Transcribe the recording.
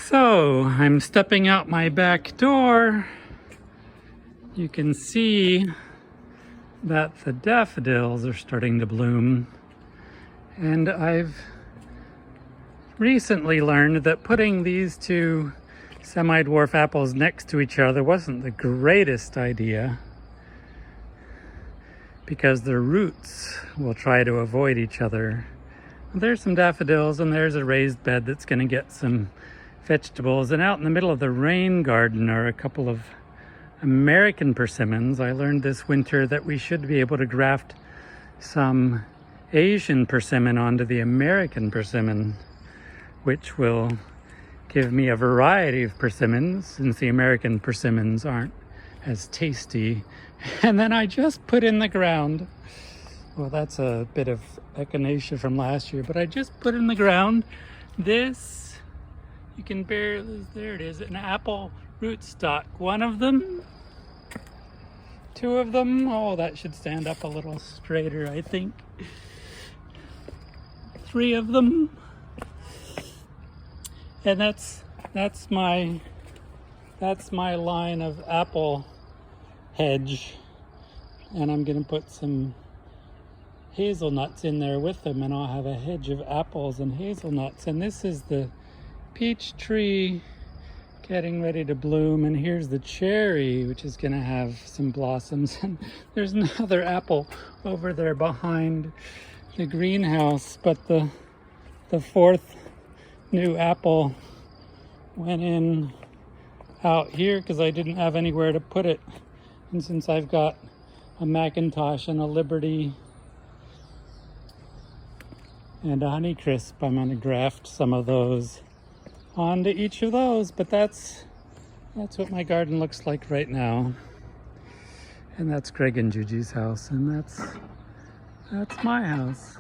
So I'm stepping out my back door. You can see that the daffodils are starting to bloom. And I've recently learned that putting these two semi-dwarf apples next to each other wasn't the greatest idea, because their roots will try to avoid each other. There's some daffodils and there's a raised bed that's going to get some vegetables. And out in the middle of the rain garden are a couple of American persimmons. I learned this winter that we should be able to graft some Asian persimmon onto the American persimmon, which will give me a variety of persimmons, since the American persimmons aren't as tasty. And then I just put in the ground, well, that's a bit of echinacea from last year, but I just put in the ground this, you can barely, there it is, an apple rootstock. One of them, two of them, oh, that should stand up a little straighter, I think. Three of them. And that's my line of apple hedge. And I'm gonna put some hazelnuts in there with them, and I'll have a hedge of apples and hazelnuts. And this is the peach tree getting ready to bloom, and here's the cherry, which is gonna have some blossoms. And there's another apple over there behind the greenhouse, but the fourth new apple went in out here because I didn't have anywhere to put it. And since I've got a McIntosh and a Liberty and a Honeycrisp, I'm going to graft some of those onto each of those. But that's what my garden looks like right now. And that's Greg and Juji's house, and that's my house.